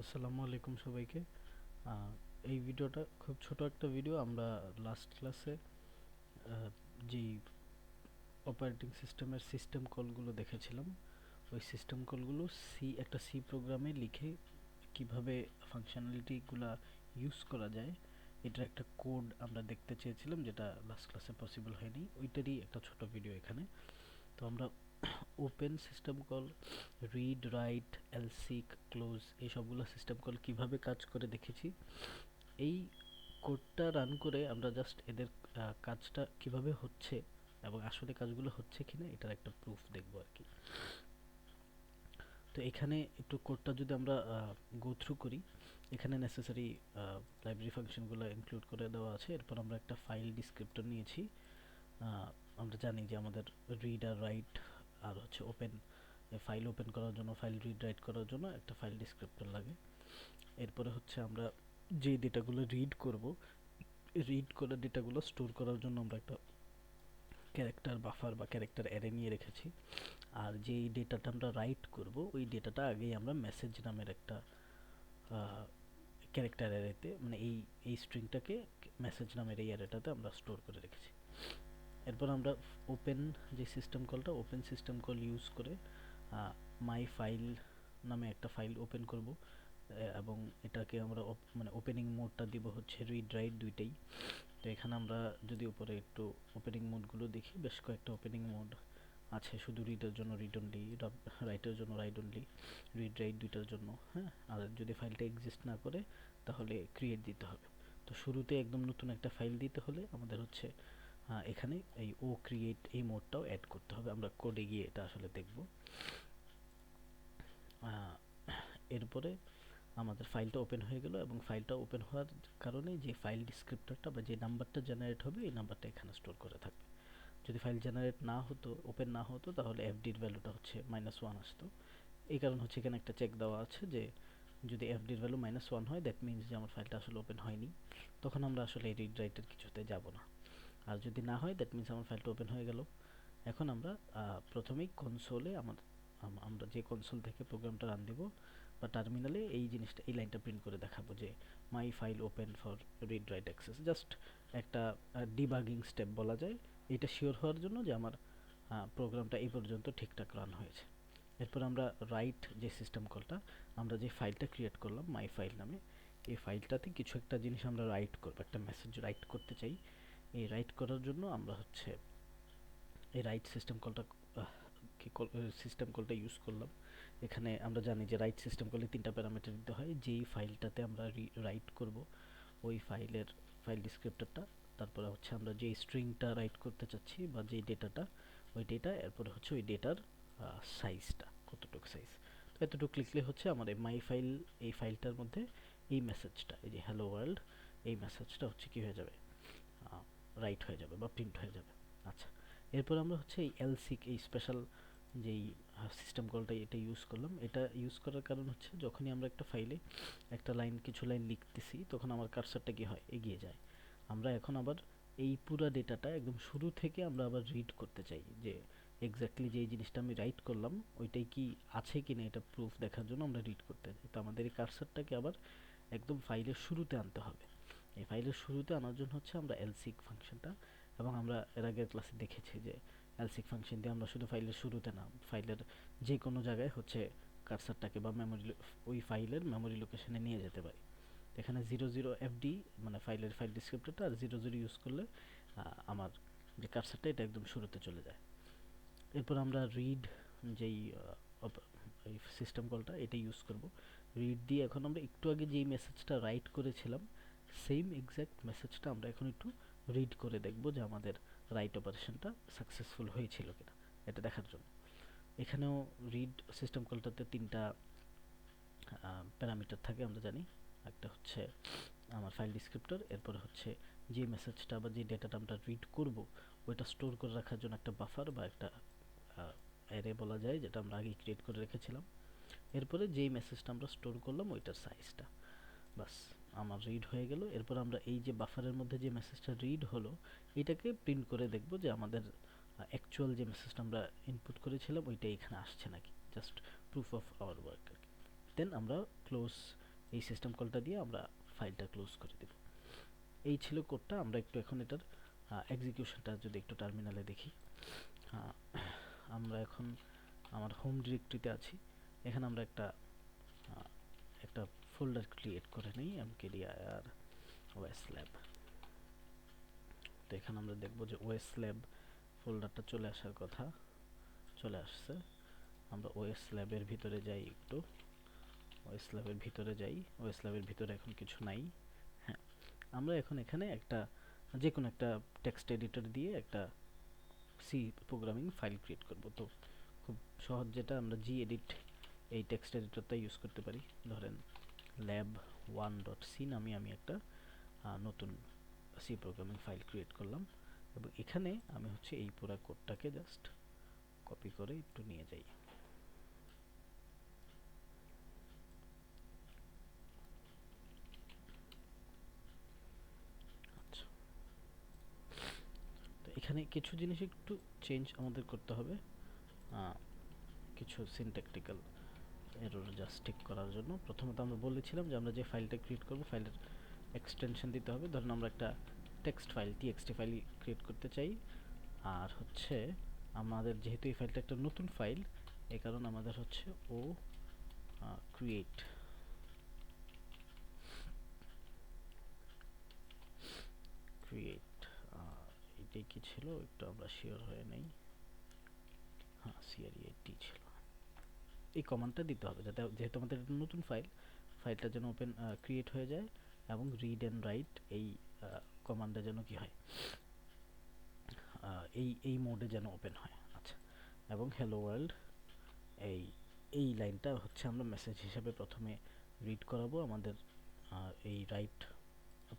আসসালামু আলাইকুম সবাইকে। আহ, এই ভিডিওটা খুব ছোট একটা ভিডিও। আমরা লাস্ট ক্লাসে যেই অপারেটিং সিস্টেমের সিস্টেম কলগুলো দেখেছিলাম, ওই সিস্টেম কলগুলো একটা সি প্রোগ্রামে লিখে কিভাবে ফাংশনালিটিগুলা ইউজ করা যায়, এটার একটা কোড আমরা দেখতে চেয়েছিলাম, যেটা লাস্ট ক্লাসে পসিবল হয়নি। ওইটারই একটা ছোট ভিডিও এখানে। তো আমরা open system call, read, write, lseek, close, এই সবগুলো সিস্টেম কল কিভাবে কাজ করে দেখেছি। এই কোডটা রান করে আমরা জাস্ট এদের কাজটা কিভাবে হচ্ছে এবং আসলে কাজগুলো হচ্ছে কিনা এটার একটা প্রুফ দেখবো আর কি। তো এখানে একটু কোডটা যদি আমরা গো থ্রু করি, এখানে নেসেসারি লাইব্রেরি ফাংশনগুলো ইনক্লুড করে দেওয়া আছে। এরপর আমরা একটা ফাইল ডিসক্রিপ্টর নিয়েছি। আমরা জানি যে আমাদের রিড আর রাইট আর হচ্ছে ওপেন, ফাইল ওপেন করার জন্য, ফাইল রিড রাইট করার জন্য একটা ফাইল ডিসক্রিপ্টর লাগে। এরপরে হচ্ছে আমরা যে ডেটাগুলো রিড করব, রিড করে ডেটাগুলো স্টোর করার জন্য আমরা একটা ক্যারেক্টার বাফার বা ক্যারেক্টার অ্যারে নিয়ে রেখেছি। আর যেই ডেটাটা আমরা রাইট করব, ওই ডেটাটা আগেই আমরা মেসেজ নামের একটা ক্যারেক্টার অ্যারেতে, মানে এই স্ট্রিংটাকে মেসেজ নামের এই অ্যারেটাতে আমরা স্টোর করে রেখেছি। এরপর আমরা ওপেন যে সিস্টেম কলটা, ওপেন সিস্টেম কল ইউজ করে মাই ফাইল নামে একটা ফাইল ওপেন করব, এবং এটাকে আমরা মানে ওপেনিং মোডটা দিব হচ্ছে রিড রাইট দুইটাই। তো এখানে আমরা যদি উপরে একটু ওপেনিং মোডগুলো দেখি, বেশ কয়েকটা ওপেনিং মোড আছে। শুধু রিডের জন্য রিড অনলি, রাইটের জন্য রাইট অনলি, রিড রাইট দুইটার জন্য। হ্যাঁ, আর যদি ফাইলটা এক্সিস্ট না করে তাহলে ক্রিয়েট দিতে হবে। তো শুরুতে একদম নতুন একটা ফাইল দিতে হলে আমাদের হচ্ছে এখানে এই ও ক্রিয়েট এই মোডটাও অ্যাড করতে হবে। আমরা কোডে গিয়ে এটা আসলে দেখব। এরপরে আমাদের ফাইলটা ওপেন হয়ে গেল, এবং ফাইলটা ওপেন হওয়ার কারণে যে ফাইল ডিসক্রিপ্টরটা বা যে নাম্বারটা জেনারেট হবে, এই নাম্বারটা এখানে স্টোর করে থাকবে। যদি ফাইল জেনারেট না হতো, ওপেন না হতো, তাহলে এফডির ভ্যালুটা হচ্ছে -1 আসতো। এই কারণ হচ্ছে এখানে একটা চেক দেওয়া আছে যে যদি এফডির ভ্যালু -1 হয়, দ্যাট মিনস যে আমার ফাইলটা আসলে ওপেন হয়নি। তখন আমরা আসলে এই রিড রাইটের কিছুতে যাব না। আর যদি না হয়, দ্যাট মিনস আমার ফাইলটা ওপেন হয়ে গেল। এখন আমরা প্রথমেই কনসোলে আমরা যে কনসোল থেকে প্রোগ্রামটা রান দিব বা টার্মিনালে এই জিনিসটা, এই লাইনটা প্রিন্ট করে দেখাবো যে মাই file open for read write access. Just একটা ডিবাগিং স্টেপ বলা যায়, এটা শিওর হওয়ার জন্য যে আমার প্রোগ্রামটা এই পর্যন্ত ঠিকঠাক রান হয়েছে। এরপর আমরা রাইট যে সিস্টেম কলটা, আমরা যে ফাইলটা ক্রিয়েট করলাম মাই ফাইল নামে, এই ফাইলটাতে কিছু একটা জিনিস আমরা রাইট করবো, একটা মেসেজ রাইট করতে চাই। এই রাইট করার জন্য আমরা হচ্ছে এই রাইট সিস্টেম কলটা সিস্টেম কলটা ইউজ করলাম। এখানে আমরা জানি যে রাইট সিস্টেম কলে তিনটা প্যারামিটার দিতে হয়। যেই ফাইলটাতে আমরা রাইট করব, ওই ফাইল ডিসক্রিপ্টরটা, তারপরে হচ্ছে আমরা যে স্ট্রিংটা রাইট করতে চাচ্ছি বা যে ডেটাটা, ওই ডেটা, এরপরে হচ্ছে ওই ডেটার সাইজটা কতটুকু সাইজ। তো এতটুকু লিখলে হচ্ছে আমার এই মাই ফাইল, এই ফাইলটার মধ্যে এই মেসেজটা, এই যে হ্যালো ওয়ার্ল্ড, এই মেসেজটা হচ্ছে কি হয়ে যাবে, রাইট হয়ে যাবে বা প্রিন্ট হয়ে যাবে। আচ্ছা, এরপর আমরা হচ্ছে এই এলসিক, এই স্পেশাল যেই সিস্টেম কলটা, এটা ইউজ করলাম। এটা ইউজ করার কারণ হচ্ছে যখনই আমরা একটা ফাইলে একটা লাইন, কিছু লাইন লিখতেছি, তখন আমার কার্সারটা কি হয়, এগিয়ে যায়। আমরা এখন আবার এই পুরো ডেটাটা একদম শুরু থেকে আমরা আবার রিড করতে চাই, যে এক্স্যাক্টলি যে জিনিসটা আমি রাইট করলাম ওইটাই কি আছে কিনা, এটা প্রুফ দেখার জন্য আমরা রিড করতে চাই। তো আমাদের এই কার্সারটাকে আবার একদম ফাইলের শুরুতে আনতে হবে। এই ফাইলের শুরুতে আনার জন্য হচ্ছে আমরা এলসিক ফাংশনটা, এবং আমরা এর আগের ক্লাসে দেখেছি যে এলসিক ফাংশন দিয়ে আমরা শুধু ফাইলের শুরুতে না, ফাইলের যে কোনো জায়গায় হচ্ছে কার্সারটাকে বা মেমোরি, ওই ফাইলের মেমোরি লোকেশনে নিয়ে যেতে পারি। এখানে 00FD মানে ফাইল ডিসক্রিপ্টরটা, আর 00 ইউজ করলে আমার যে কার্সারটা, এটা একদম শুরুতে চলে যায়। এরপর আমরা রিড, যেই এই সিস্টেম কলটা, এটা ইউজ করব। রিড দিয়ে এখন আমরা একটু আগে যেই মেসেজটা রাইট করেছিলাম, সেম এক্স্যাক্ট মেসেজটা আমরা এখন একটু রিড করে দেখব যে আমাদের রাইট অপারেশনটা সাকসেসফুল হয়েছিল কিনা, এটা দেখার জন্য। এখানেও রিড সিস্টেম কলটাতে তিনটা প্যারামিটার থাকে আমরা জানি। একটা হচ্ছে আমার ফাইল ডিসক্রিপ্টর, এরপর হচ্ছে যে মেসেজটা বা যে ডেটাটা আমরা রিড করব, ওইটা স্টোর করে রাখার জন্য একটা বাফার বা একটা অ্যারে বলা যায়, যেটা আমরা আগে ক্রিয়েট করে রেখেছিলাম। এরপরে যেই মেসেজটা আমরা স্টোর করলাম ওইটার সাইজটা, বাস আমার রিড হয়ে গেল। এরপর আমরা এই যে বাফারের মধ্যে যে মেসেজটা রিড হলো, এটাকে প্রিন্ট করে দেখব যে আমাদের অ্যাকচুয়াল যে মেসেজটা আমরা ইনপুট করেছিলাম ওইটা এখানে আসছে নাকি, just proof of our work আর কি। দেন আমরা ক্লোজ এই সিস্টেম কলটা দিয়ে আমরা ফাইলটা ক্লোজ করে দেব। এই ছিল কোডটা। আমরা একটু এখন এটার এক্সিকিউশনটা যদি একটু টার্মিনালে দেখি। আমরা এখন আমার হোম ডিরেক্টরিতে আছি। এখানে আমরা একটা ফোল্ডার ক্রিয়েট করে নিই, mkdir ওএস ল্যাব। তো এখানে আমরা দেখব যে ওএস ল্যাব ফোল্ডারটা চলে আসার কথা, চলে আসছে। আমরা ওএস ল্যাবের ভিতরে যাই একটু, ওএস ল্যাবের ভিতরে যাই। ওএস ল্যাবের ভিতরে এখন কিছু নাই। হ্যাঁ, আমরা এখন এখানে যে কোনো একটা টেক্সট এডিটর দিয়ে একটা সি প্রোগ্রামিং ফাইল ক্রিয়েট করব। তো খুব সহজ যেটা, আমরা gedit এই টেক্সট এডিটরটা ইউজ করতে পারি। ধরেন lab1.c নামে আমি একটা নতুন সি প্রোগ্রামিং ফাইল ক্রিয়েট করলাম, এবং এখানে আমি হচ্ছে এই পুরো কোডটাকে জাস্ট কপি করে একটু নিয়ে যাই। আচ্ছা, তো এখানে কিছু জিনিস একটু চেঞ্জ আমাদের করতে হবে, কিছু সিনট্যাকটিক্যাল এরর জাস্ট ঠিক করার জন্য। প্রথমত আমরা বলেছিলাম যে আমরা যে ফাইলটা ক্রিয়েট করব ফাইলের এক্সটেনশন দিতে হবে। ধরুন আমরা একটা text file txt file create করতে চাই, আর হচ্ছে আমাদের যেহেতু এই ফাইলটা একটা নতুন ফাইল, এই কারণে আমাদের হচ্ছে ও ক্রিয়েট এটাই কি ছিল একটু আমরা শিওর হয়ে নেই। হ্যাঁ, CREAT ছিল। এই কমান্ডটা দিতে হবে যাতে, যেহেতু আমাদের নতুন ফাইলটা যেন ওপেন ক্রিয়েট হয়ে যায়, এবং রিড এন্ড রাইট এই কমান্ডটা যেন কি হয়, এই মোডে যেন ওপেন হয়। আচ্ছা, এবং হ্যালো ওয়ার্ল্ড এই লাইনটা হচ্ছে আমরা মেসেজ হিসেবে প্রথমে রিড করাবো। আমাদের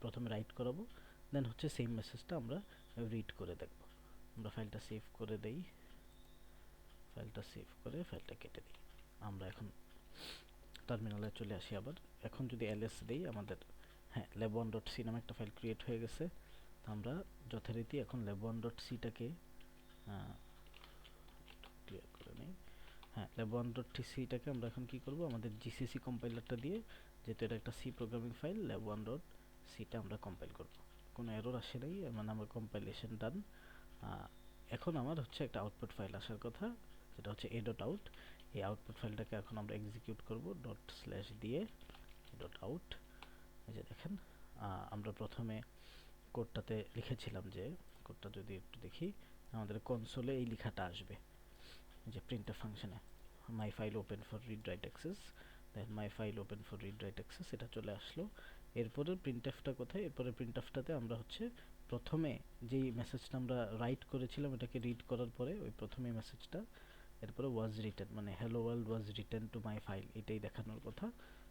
প্রথমে রাইট করাবো, দেন হচ্ছে সেম মেসেজটা আমরা রিড করে দেখব। আমরা ফাইলটা সেভ করে দেই, ফাইলটা সেভ করে ফাইলটা কেটে দিই। আমরা এখন টার্মিনালে চলে আসি আবার। এখন যদি ls দেই, আমাদের হ্যাঁ lab1.c নামে একটা ফাইল ক্রিয়েট হয়ে গেছে। আমরা যথারীতি এখন lab1.c-টাকে ক্লিয়ার করে নেই। হ্যাঁ, lab1.c-টাকে আমরা এখন কি করব, আমাদের জিসিসি কম্পাইলারটা দিয়ে, যেহেতু এটা একটা সি প্রোগ্রামিং ফাইল, lab1.c-টা আমরা কম্পাইল করব। কোনো এরর আসে নাই, মানে আমার কম্পাইলেশন ডান। এখন আমার হচ্ছে একটা আউটপুট ফাইল আসার কথা, যেটা হচ্ছে a.out। এই আউটপুট ফাইলটাকে এখন আমরা এক্সিকিউট করব // দিয়ে a.out। এই যে দেখেন, আমরা প্রথমে কোডটাতে লিখেছিলাম যে, কোডটা যদি একটু দেখি, আমাদের কনসোলে এই লেখাটা আসবে যে printf ফাংশনে my file open for read write access, then my file open for read write access, এটা চলে আসলো। এরপরে printfটা কোথায়? এরপরে printfটাতে আমরা হচ্ছে প্রথমে যেই মেসেজটা আমরা রাইট করেছিলাম এটাকে রিড করার পরে ওই প্রথমে মেসেজটা, এরপরে was written মানে hello world was written to my file, এটাই দেখানোর কথা।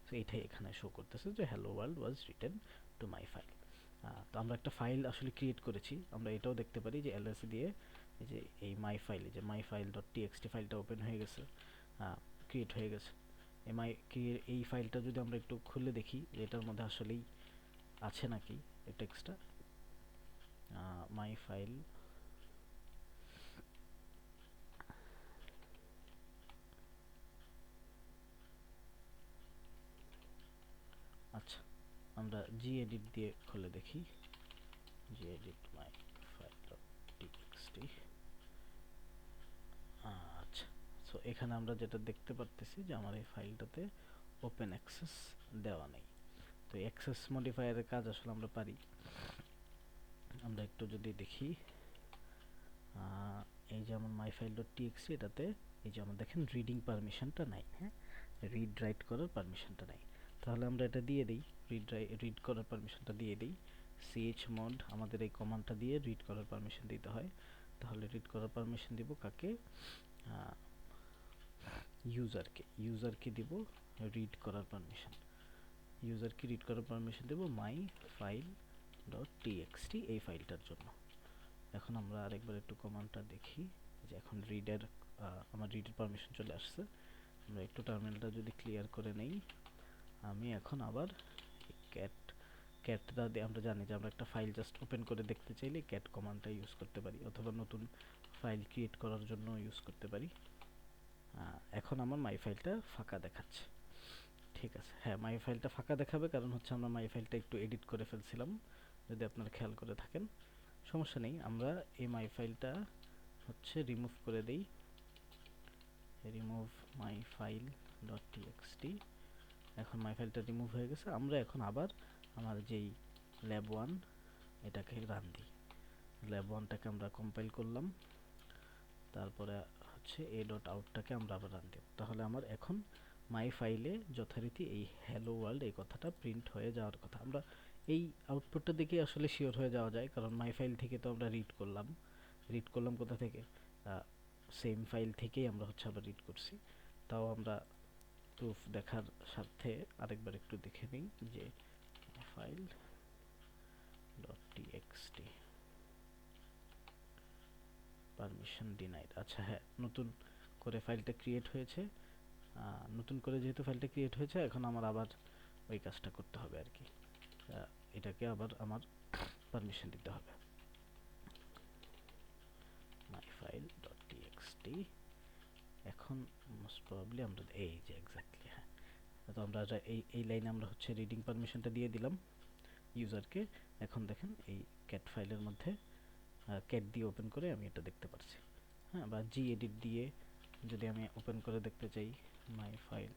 সো এটাই এখানে শো করতেছে যে hello world was written to my file। তো আমরা একটা ফাইল আসলে ক্রিয়েট করেছি। আমরা এটাও দেখতে পারি যে ls দিয়ে এই যে এই মাই ফাইল, এই যে myfile.txt ফাইলটা ওপেন হয়ে গেছে, ক্রিয়েট হয়ে গেছে। এই ফাইলটা যদি আমরা একটু খুলে দেখি যে এটার মধ্যে আসলেই আছে নাকি এই টেক্সটটা। মাই ফাইল, আচ্ছা আমরা gedit দিয়ে খুলে দেখি, gedit myfile.txt। আচ্ছা, সো এখানে আমরা যেটা দেখতে পারতেছি যে আমার এই ফাইলটাতে ওপেন অ্যাক্সেস দেওয়া নেই। তো অ্যাক্সেস মডিফায়ারের কাজ আসলে আমরা পারি। আমরা একটু যদি দেখি, এই যেমন myfile.txt, এটাতে এই যে আমরা দেখেন রিডিং পারমিশনটা নাই, হ্যাঁ, রিড রাইট করার পারমিশনটা নাই। তাহলে আমরা এটা দিয়ে দিই, রিড করার পারমিশনটা দিয়ে দিই। chmod আমাদের এই কমান্ডটা দিয়ে রিড করার পারমিশন দিতে হয়। তাহলে রিড করার পারমিশন দিব কাকে? ইউজারকে দিব রিড করার পারমিশন। ইউজারকে রিড করার পারমিশন দেব myfile.txt এই ফাইলটার জন্য। এখন আমরা আরেকবার একটু কমান্ডটা দেখি, যে এখন আমার রিডের পারমিশন চলে আসছে। আমরা একটু টার্মিনালটা যদি ক্লিয়ার করে নেই, আমি এখন আবার ক্যাটটা দিয়ে, আমরা জানি যে আমরা একটা ফাইল জাস্ট ওপেন করে দেখতে চাইলে ক্যাট কমান্ডটা ইউজ করতে পারি, অথবা নতুন ফাইল ক্রিয়েট করার জন্য ইউজ করতে পারি। এখন আমার মাই ফাইলটা ফাঁকা দেখাচ্ছে। ঠিক ঠিক আছে, হ্যাঁ মাই ফাইলটা ফাঁকা দেখাবে, কারণ হচ্ছে আমরা মাই ফাইলটা একটু এডিট করে ফেলছিলাম, যদি আপনারা খেয়াল করে থাকেন। সমস্যা নেই, আমরা এই মাই ফাইলটা হচ্ছে রিমুভ করে দেই, রিমুভ মাই ফাইল ডট টিএক্সটি। এখন মাই ফাইলটা রিমুভ হয়ে গেছে। আমরা এখন আবার আমার যেই ল্যাব ওয়ান এটাকে রান দিই। ল্যাব ওয়ানটাকে আমরা কম্পাইল করলাম, তারপরে হচ্ছে এ ডট আউটটাকে আমরা আবার রান দেব। তাহলে আমার এখন মাই ফাইলে যথারীতি এই হ্যালো ওয়ার্ল্ড এই কথাটা প্রিন্ট হয়ে যাওয়ার কথা। আমরা এই আউটপুটটা দেখে আসলে শিওর হয়ে যাওয়া যায়, কারণ মাই ফাইল থেকে তো আমরা রিড করলাম কোথা থেকে, সেম ফাইল থেকেই আমরা হচ্ছে আবার রিড করছি। তাও আমরা প্রুফ দেখার স্বার্থে আরেকবার একটু দেখে নিই যে file dot TXT permission denied. আচ্ছা হ্যাঁ, নতুন করে ফাইলটা ক্রিয়েট হয়েছে। নতুন করে যেহেতু ফাইলটা ক্রিয়েট হয়েছে, এখন আমার আবার ওই কাজটা করতে হবে আর কি, এটাকে আবার আমার পারমিশন দিতে হবে। মাই ফাইল ডট টিএক্সটি, এখন মোস্ট প্রবাবলি আমরা এই যে এক্স্যাক্টলি, হ্যাঁ, তো আমরা এই লাইনে আমরা হচ্ছে রিডিং পারমিশনটা দিয়ে দিলাম ইউজারকে। এখন দেখেন এই ক্যাট ফাইলের মধ্যে ক্যাট দিয়ে ওপেন করে আমি এটা দেখতে পারছি। হ্যাঁ, বা জি এডিট দিয়ে যদি আমি ওপেন করে দেখতে চাই মাই ফাইল,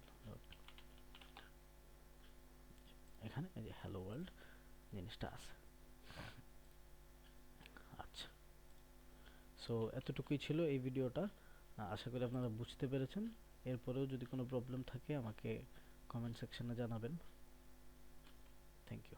এখানে এই যে হ্যালো ওয়ার্ল্ড জিনিসটা আছে। আচ্ছা, সো এতটুকুই ছিল এই ভিডিওটা। আশা করি আপনারা বুঝতে পেরেছেন। এরপরেও যদি কোনো প্রবলেম থাকে আমাকে কমেন্ট সেকশনে জানাবেন। Thank you.